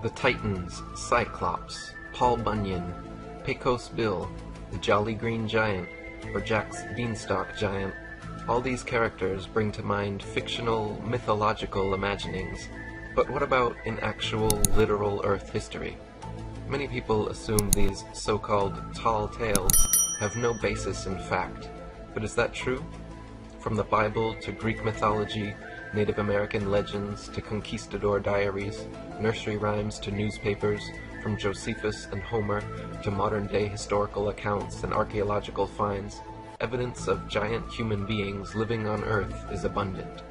The Titans, Cyclops, Paul Bunyan, Pecos Bill, the Jolly Green Giant, or Jack's Beanstalk Giant. All these characters bring to mind fictional, mythological imaginings. But what about in actual, literal Earth history? Many people assume these so-called tall tales have no basis in fact. But is that true? From the Bible to Greek mythology, Native American legends to conquistador diaries, nursery rhymes to newspapers, from Josephus and Homer to modern-day historical accounts and archaeological finds, evidence of giant human beings living on Earth is abundant.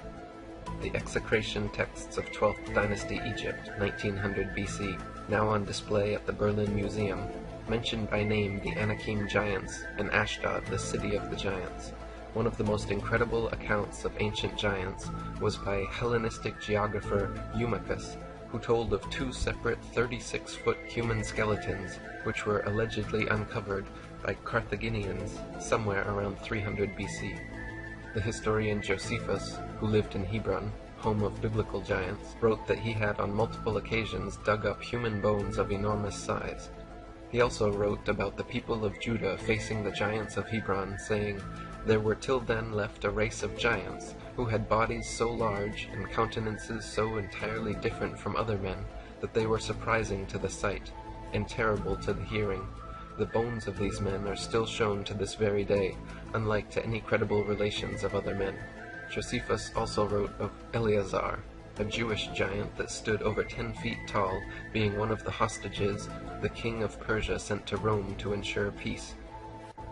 The execration texts of 12th Dynasty Egypt, 1900 BC, now on display at the Berlin Museum, mention by name the Anakim giants and Ashdod, the city of the giants. One of the most incredible accounts of ancient giants was by Hellenistic geographer Eutychus, who told of two separate 36-foot human skeletons which were allegedly uncovered by Carthaginians somewhere around 300 BC. The historian Josephus, who lived in Hebron, home of biblical giants, wrote that he had on multiple occasions dug up human bones of enormous size. He also wrote about the people of Judah facing the giants of Hebron, saying, "There were till then left a race of giants, who had bodies so large and countenances so entirely different from other men, that they were surprising to the sight, and terrible to the hearing. The bones of these men are still shown to this very day, unlike to any credible relations of other men." Josephus also wrote of Eleazar, a Jewish giant that stood over 10 feet tall, being one of the hostages the king of Persia sent to Rome to ensure peace.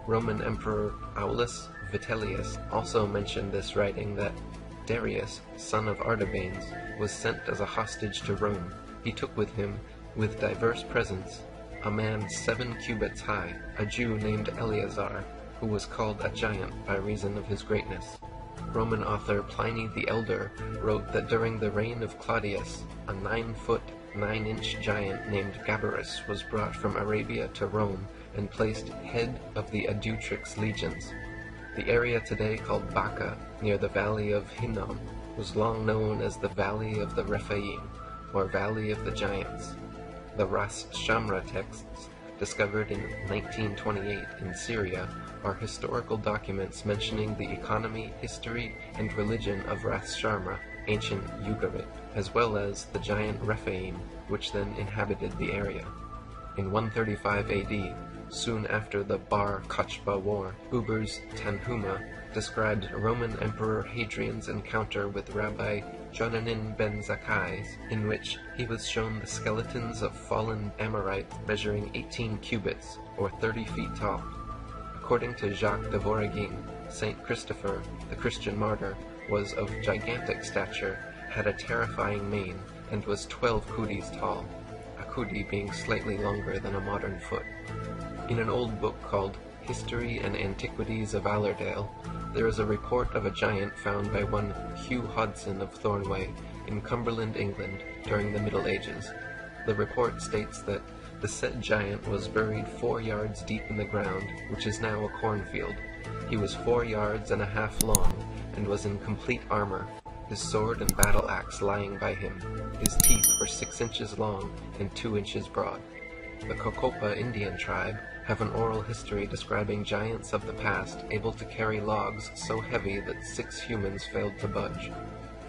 Roman Emperor Aulus Vitellius also mentioned this, writing that Darius, son of Artabanes, was sent as a hostage to Rome. He took with him, with diverse presents, a man 7 cubits high, a Jew named Eleazar, who was called a giant by reason of his greatness. Roman author Pliny the Elder wrote that during the reign of Claudius, a 9-foot, 9-inch giant named Gabarus was brought from Arabia to Rome and placed head of the Adutrix legions. The area today called Baca, near the valley of Hinnom, was long known as the Valley of the Rephaim, or Valley of the Giants. The Ras Shamra texts, discovered in 1928 in Syria, are historical documents mentioning the economy, history, and religion of Ras Shamra, ancient Ugarit, as well as the giant Rephaim, which then inhabited the area. In 135 AD, soon after the Bar Kochba War, Buber's Tanhuma described Roman Emperor Hadrian's encounter with Rabbi Jonanan ben Zakkai, in which he was shown the skeletons of fallen Amorites measuring 18 cubits, or 30 feet tall. According to Jacques de Voragine, Saint Christopher, the Christian martyr, was of gigantic stature, had a terrifying mane, and was 12 kudis tall, a kudi being slightly longer than a modern foot. In an old book called History and Antiquities of Allerdale, there is a report of a giant found by one Hugh Hodson of Thornway in Cumberland, England, during the Middle Ages. The report states that the said giant was buried 4 yards deep in the ground, which is now a cornfield. He was 4 yards and a half long, and was in complete armor, his sword and battle axe lying by him. His teeth were 6 inches long and 2 inches broad. The Cocopa Indian tribe have an oral history describing giants of the past able to carry logs so heavy that 6 humans failed to budge.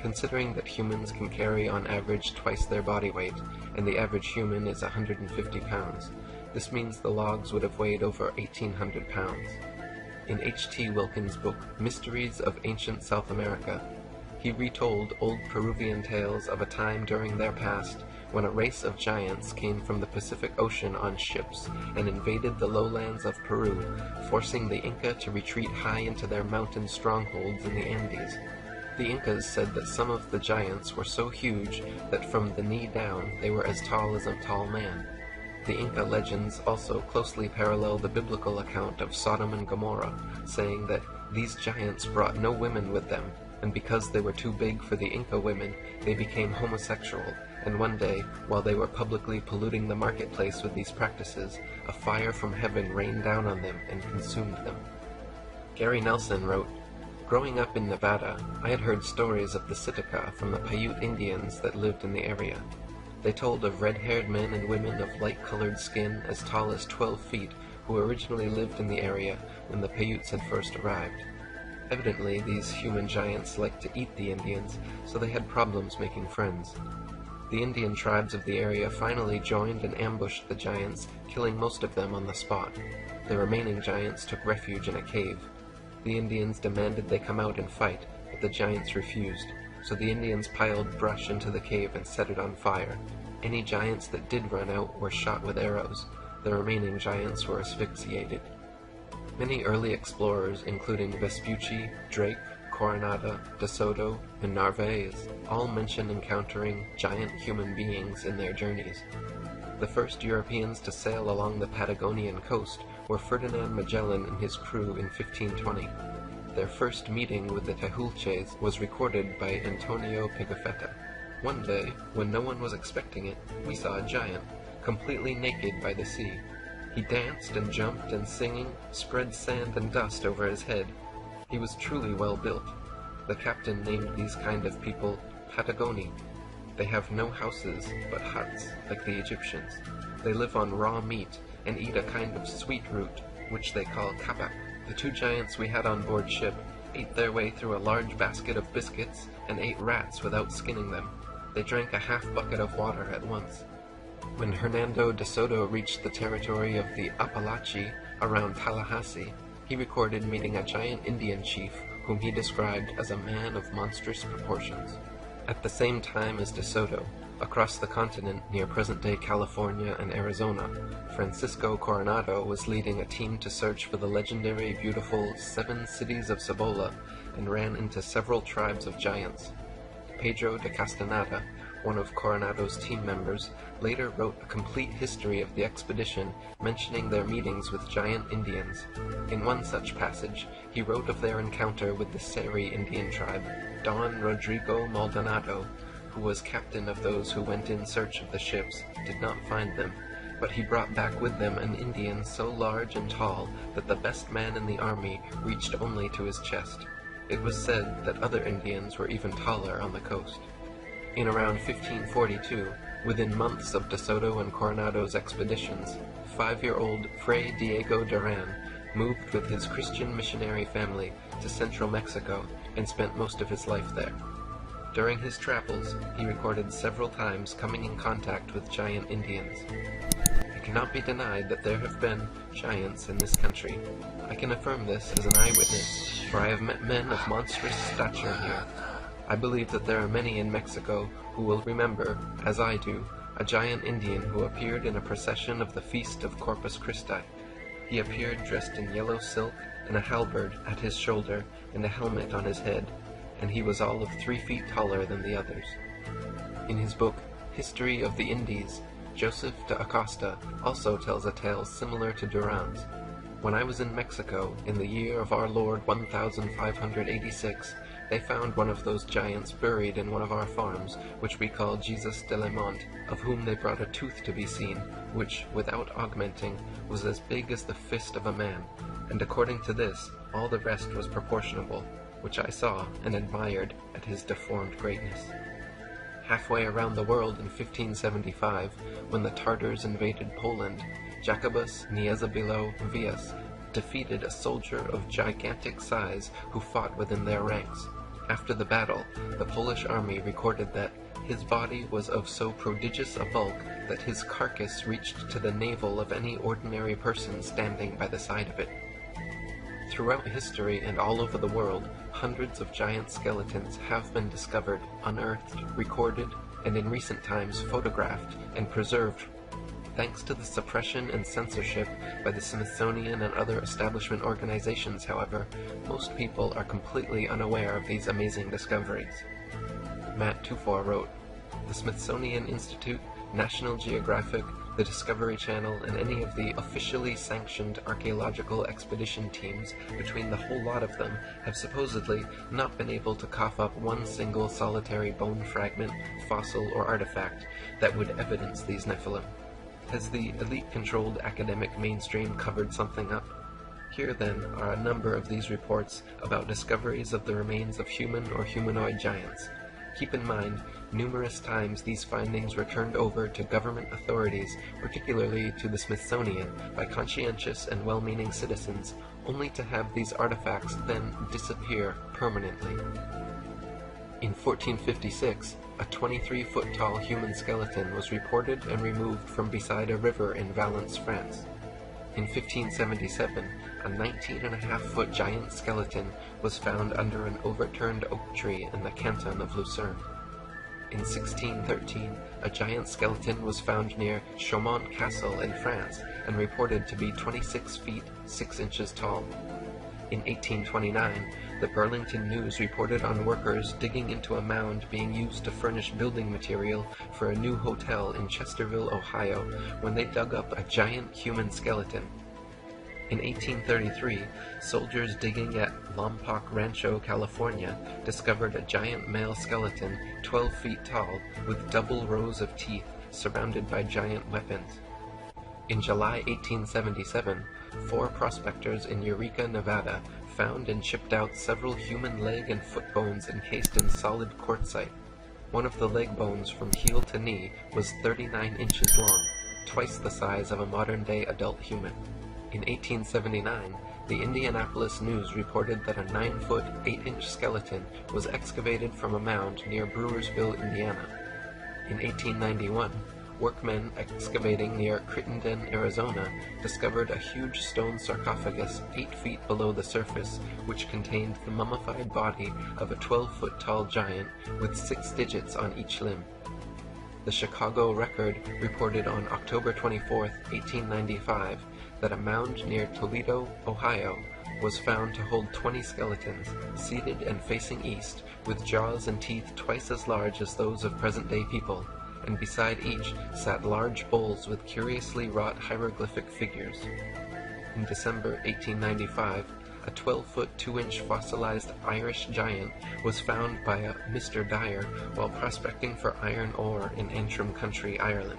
Considering that humans can carry on average twice their body weight, and the average human is 150 pounds, this means the logs would have weighed over 1,800 pounds. In H.T. Wilkins' book Mysteries of Ancient South America, he retold old Peruvian tales of a time during their past when a race of giants came from the Pacific Ocean on ships and invaded the lowlands of Peru, forcing the Inca to retreat high into their mountain strongholds in the Andes. The Incas said that some of the giants were so huge that from the knee down they were as tall as a tall man. The Inca legends also closely parallel the biblical account of Sodom and Gomorrah, saying that these giants brought no women with them, and because they were too big for the Inca women, they became homosexual, and one day, while they were publicly polluting the marketplace with these practices, a fire from heaven rained down on them and consumed them. Gary Nelson wrote, "Growing up in Nevada, I had heard stories of the Sitka from the Paiute Indians that lived in the area. They told of red-haired men and women of light-colored skin as tall as 12 feet who originally lived in the area when the Paiutes had first arrived. Evidently, these human giants liked to eat the Indians, so they had problems making friends. The Indian tribes of the area finally joined and ambushed the giants, killing most of them on the spot. The remaining giants took refuge in a cave. The Indians demanded they come out and fight, but the giants refused, so the Indians piled brush into the cave and set it on fire. Any giants that did run out were shot with arrows. The remaining giants were asphyxiated. Many early explorers, including Vespucci, Drake, Coronado, De Soto, and Narvaez, all mention encountering giant human beings in their journeys. The first Europeans to sail along the Patagonian coast were Ferdinand Magellan and his crew in 1520. Their first meeting with the Tehuelches was recorded by Antonio Pigafetta. One day, when no one was expecting it, we saw a giant, completely naked by the sea. He danced and jumped and singing, spread sand and dust over his head. He was truly well built. The captain named these kind of people Patagoni. They have no houses, but huts, like the Egyptians. They live on raw meat and eat a kind of sweet root, which they call kabak. The two giants we had on board ship ate their way through a large basket of biscuits and ate rats without skinning them. They drank a half bucket of water at once. When Hernando de Soto reached the territory of the Apalachee around Tallahassee, he recorded meeting a giant Indian chief whom he described as a man of monstrous proportions. At the same time as De Soto, across the continent near present-day California and Arizona, Francisco Coronado was leading a team to search for the legendary beautiful 7 cities of Cibola and ran into several tribes of giants. Pedro de Castaneda, one of Coronado's team members, later wrote a complete history of the expedition, mentioning their meetings with giant Indians. In one such passage, he wrote of their encounter with the Seri Indian tribe. Don Rodrigo Maldonado, who was captain of those who went in search of the ships, did not find them, but he brought back with them an Indian so large and tall that the best man in the army reached only to his chest. It was said that other Indians were even taller on the coast. In around 1542, within months of De Soto and Coronado's expeditions, 5-year-old Fray Diego Duran moved with his Christian missionary family to central Mexico and spent most of his life there. During his travels, he recorded several times coming in contact with giant Indians. It cannot be denied that there have been giants in this country. I can affirm this as an eyewitness, for I have met men of monstrous stature here. I believe that there are many in Mexico who will remember, as I do, a giant Indian who appeared in a procession of the Feast of Corpus Christi. He appeared dressed in yellow silk and a halberd at his shoulder and a helmet on his head, and he was all of 3 feet taller than the others. In his book, History of the Indies, Joseph de Acosta also tells a tale similar to Duran's. When I was in Mexico, in the year of our Lord 1586, they found one of those giants buried in one of our farms, which we call Jesus de la Monte, of whom they brought a tooth to be seen, which, without augmenting, was as big as the fist of a man, and according to this, all the rest was proportionable, which I saw and admired at his deformed greatness. Halfway around the world in 1575, when the Tartars invaded Poland, Jacobus Niezabilo Vias defeated a soldier of gigantic size who fought within their ranks. After the battle, the Polish army recorded that his body was of so prodigious a bulk that his carcass reached to the navel of any ordinary person standing by the side of it. Throughout history and all over the world, hundreds of giant skeletons have been discovered, unearthed, recorded, and in recent times photographed and preserved. Thanks to the suppression and censorship by the Smithsonian and other establishment organizations, however, most people are completely unaware of these amazing discoveries. Matt Tufor wrote, "The Smithsonian Institute, National Geographic, the Discovery Channel, and any of the officially sanctioned archaeological expedition teams, between the whole lot of them, have supposedly not been able to cough up one single solitary bone fragment, fossil, or artifact that would evidence these Nephilim. Has the elite-controlled academic mainstream covered something up? Here, then, are a number of these reports about discoveries of the remains of human or humanoid giants. Keep in mind, numerous times these findings were turned over to government authorities, particularly to the Smithsonian, by conscientious and well-meaning citizens, only to have these artifacts then disappear permanently. In 1456, a 23-foot-tall human skeleton was reported and removed from beside a river in Valence, France. In 1577, a 19.5-foot giant skeleton was found under an overturned oak tree in the canton of Lucerne. In 1613, a giant skeleton was found near Chaumont Castle in France and reported to be 26 feet 6 inches tall. In 1829, the Burlington News reported on workers digging into a mound being used to furnish building material for a new hotel in Chesterville, Ohio, when they dug up a giant human skeleton. In 1833, soldiers digging at Lompoc Rancho, California, discovered a giant male skeleton 12 feet tall with double rows of teeth surrounded by giant weapons. In July 1877, 4 prospectors in Eureka, Nevada, found and chipped out several human leg and foot bones encased in solid quartzite. One of the leg bones from heel to knee was 39 inches long, twice the size of a modern-day adult human. In 1879, the Indianapolis News reported that a 9-foot, 8-inch skeleton was excavated from a mound near Brewersville, Indiana. In 1891, workmen excavating near Crittenden, Arizona, discovered a huge stone sarcophagus 8 feet below the surface, which contained the mummified body of a 12-foot-tall giant with 6 digits on each limb. The Chicago Record reported on October 24, 1895, that a mound near Toledo, Ohio, was found to hold 20 skeletons, seated and facing east, with jaws and teeth twice as large as those of present-day people, and beside each sat large bowls with curiously wrought hieroglyphic figures. In December 1895, a 12-foot 2-inch fossilized Irish giant was found by a Mr. Dyer while prospecting for iron ore in Antrim Country, Ireland.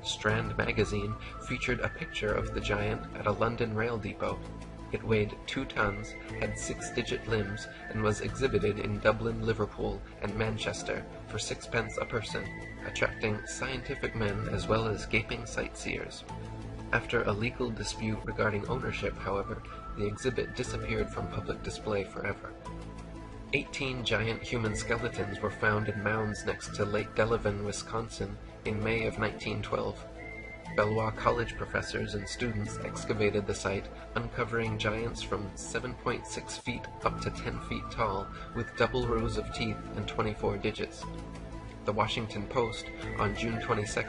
Strand magazine featured a picture of the giant at a London rail depot. It weighed 2 tons, had 6-digit limbs, and was exhibited in Dublin, Liverpool, and Manchester for 6 pence a person, attracting scientific men as well as gaping sightseers. After a legal dispute regarding ownership, however, the exhibit disappeared from public display forever. 18 giant human skeletons were found in mounds next to Lake Delavan, Wisconsin, in May of 1912. Belvoir College professors and students excavated the site, uncovering giants from 7.6 feet up to 10 feet tall, with double rows of teeth and 24 digits. The Washington Post, on June 22,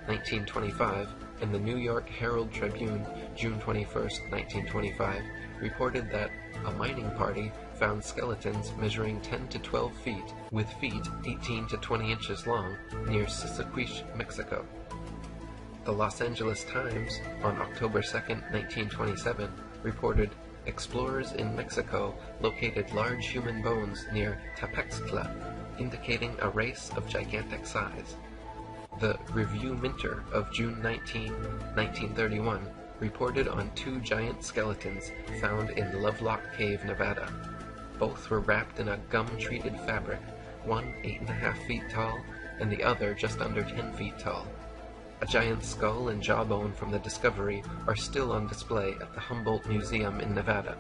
1925, and the New York Herald Tribune, June 21, 1925, reported that a mining party found skeletons measuring 10 to 12 feet, with feet 18 to 20 inches long, near Sissaquiche, Mexico. The Los Angeles Times, on October 2, 1927, reported, explorers in Mexico located large human bones near Tapextla, indicating a race of gigantic size. The Review-Minter of June 19, 1931, reported on 2 giant skeletons found in Lovelock Cave, Nevada. Both were wrapped in a gum-treated fabric, one 8.5 feet tall, and the other just under 10 feet tall. A giant skull and jawbone from the discovery are still on display at the Humboldt Museum in Nevada.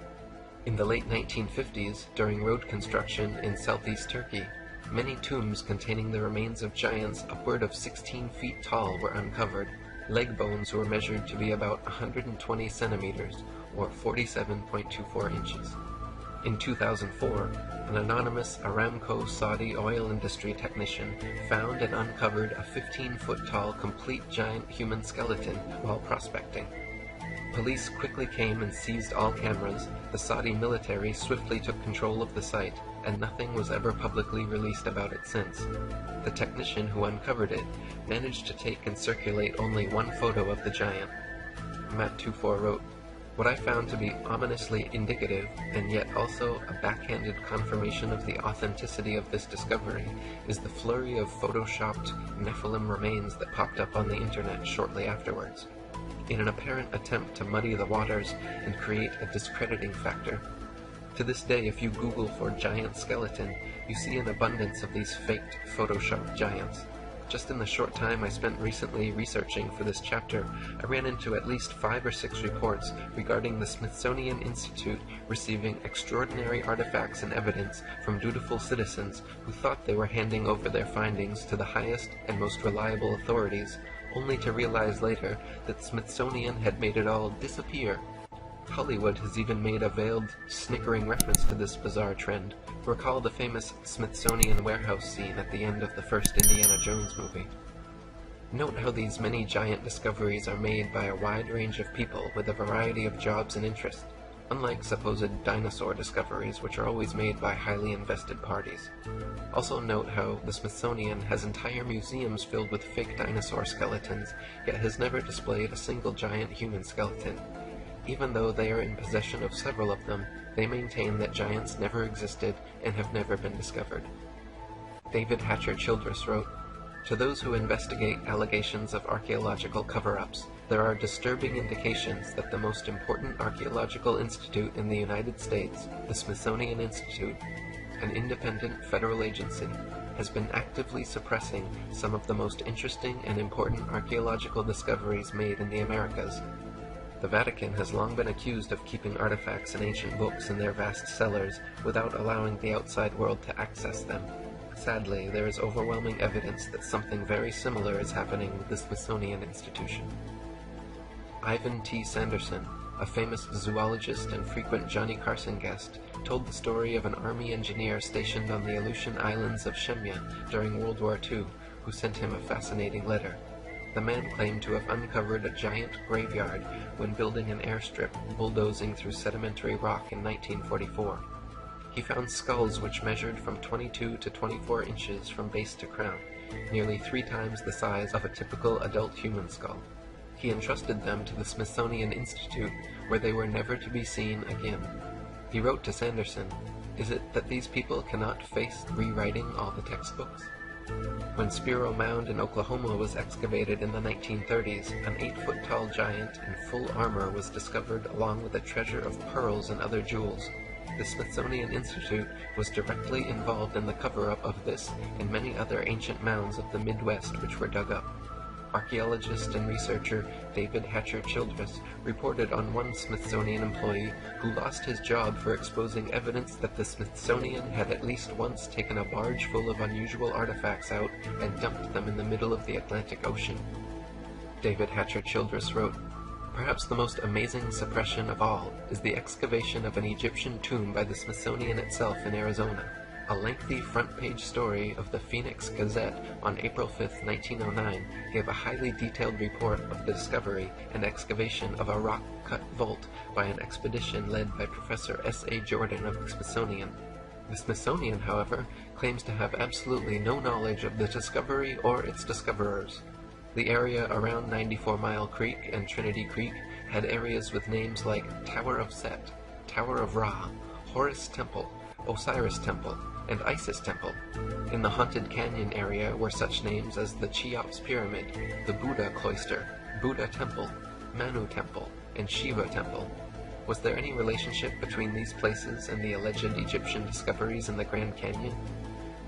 In the late 1950s, during road construction in southeast Turkey, many tombs containing the remains of giants upward of 16 feet tall were uncovered. Leg bones were measured to be about 120 centimeters, or 47.24 inches. In 2004, an anonymous Aramco Saudi oil industry technician found and uncovered a 15-foot-tall complete giant human skeleton while prospecting. Police quickly came and seized all cameras, the Saudi military swiftly took control of the site, and nothing was ever publicly released about it since. The technician who uncovered it managed to take and circulate only one photo of the giant. Matt 24 wrote, "What I found to be ominously indicative, and yet also a backhanded confirmation of the authenticity of this discovery, is the flurry of photoshopped Nephilim remains that popped up on the internet shortly afterwards. In an apparent attempt to muddy the waters and create a discrediting factor, To this day, if you Google for giant skeleton, you see an abundance of these faked, photoshopped giants. Just in the short time I spent recently researching for this chapter, I ran into at least 5 or 6 reports regarding the Smithsonian Institute receiving extraordinary artifacts and evidence from dutiful citizens who thought they were handing over their findings to the highest and most reliable authorities, only to realize later that Smithsonian had made it all disappear. Hollywood has even made a veiled, snickering reference to this bizarre trend. Recall the famous Smithsonian warehouse scene at the end of the first Indiana Jones movie. Note how these many giant discoveries are made by a wide range of people with a variety of jobs and interests, unlike supposed dinosaur discoveries which are always made by highly invested parties. Also note how the Smithsonian has entire museums filled with fake dinosaur skeletons, yet has never displayed a single giant human skeleton. Even though they are in possession of several of them, they maintain that giants never existed and have never been discovered. David Hatcher Childress wrote, "To those who investigate allegations of archaeological cover-ups, there are disturbing indications that the most important archaeological institute in the United States, the Smithsonian Institute, an independent federal agency, has been actively suppressing some of the most interesting and important archaeological discoveries made in the Americas. The Vatican has long been accused of keeping artifacts and ancient books in their vast cellars without allowing the outside world to access them. Sadly, there is overwhelming evidence that something very similar is happening with the Smithsonian Institution." Ivan T. Sanderson, a famous zoologist and frequent Johnny Carson guest, told the story of an army engineer stationed on the Aleutian islands of Shemya during World War II, who sent him a fascinating letter. The man claimed to have uncovered a giant graveyard when building an airstrip bulldozing through sedimentary rock in 1944. He found skulls which measured from 22 to 24 inches from base to crown, nearly 3 times the size of a typical adult human skull. He entrusted them to the Smithsonian Institute, where they were never to be seen again. He wrote to Sanderson, "Is it that these people cannot face rewriting all the textbooks?" When Spiro Mound in Oklahoma was excavated in the 1930s, an 8-foot-tall giant in full armor was discovered along with a treasure of pearls and other jewels. The Smithsonian Institute was directly involved in the cover-up of this and many other ancient mounds of the Midwest which were dug up. Archaeologist and researcher David Hatcher Childress reported on one Smithsonian employee who lost his job for exposing evidence that the Smithsonian had at least once taken a barge full of unusual artifacts out and dumped them in the middle of the Atlantic Ocean. David Hatcher Childress wrote, "Perhaps the most amazing suppression of all is the excavation of an Egyptian tomb by the Smithsonian itself in Arizona. A lengthy front-page story of the Phoenix Gazette on April 5, 1909 gave a highly detailed report of the discovery and excavation of a rock-cut vault by an expedition led by Professor S.A. Jordan of the Smithsonian. The Smithsonian, however, claims to have absolutely no knowledge of the discovery or its discoverers. The area around 94 Mile Creek and Trinity Creek had areas with names like Tower of Set, Tower of Ra, Horus Temple, Osiris Temple, and Isis Temple. In the Haunted Canyon area were such names as the Cheops Pyramid, the Buddha Cloister, Buddha Temple, Manu Temple, and Shiva Temple. Was there any relationship between these places and the alleged Egyptian discoveries in the Grand Canyon?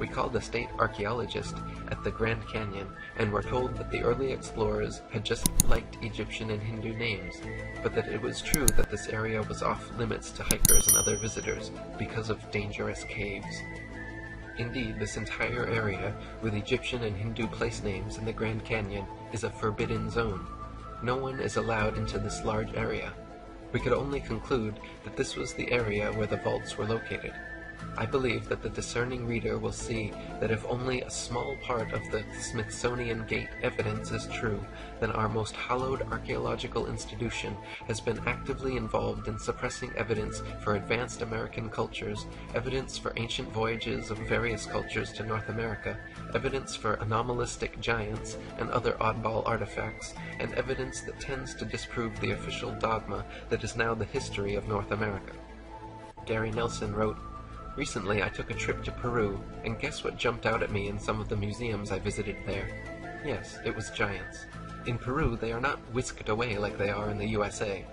We called a state archaeologist at the Grand Canyon and were told that the early explorers had just liked Egyptian and Hindu names, but that it was true that this area was off limits to hikers and other visitors because of dangerous caves. Indeed, this entire area, with Egyptian and Hindu place names in the Grand Canyon, is a forbidden zone. No one is allowed into this large area. We could only conclude that this was the area where the vaults were located. I believe that the discerning reader will see that if only a small part of the Smithsonian Gate evidence is true, then our most hallowed archaeological institution has been actively involved in suppressing evidence for advanced American cultures, evidence for ancient voyages of various cultures to North America, evidence for anomalistic giants and other oddball artifacts, and evidence that tends to disprove the official dogma that is now the history of North America." Gary Nelson wrote, "Recently I took a trip to Peru, and guess what jumped out at me in some of the museums I visited there? Yes, it was giants. In Peru they are not whisked away like they are in the USA.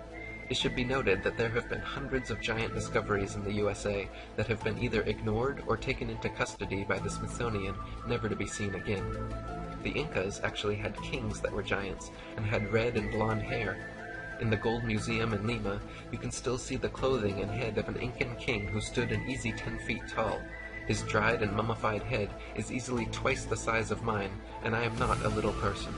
It should be noted that there have been hundreds of giant discoveries in the USA that have been either ignored or taken into custody by the Smithsonian, never to be seen again. The Incas actually had kings that were giants, and had red and blonde hair. In the Gold Museum in Lima, you can still see the clothing and head of an Incan king who stood an easy 10 feet tall. His dried and mummified head is easily twice the size of mine, and I am not a little person.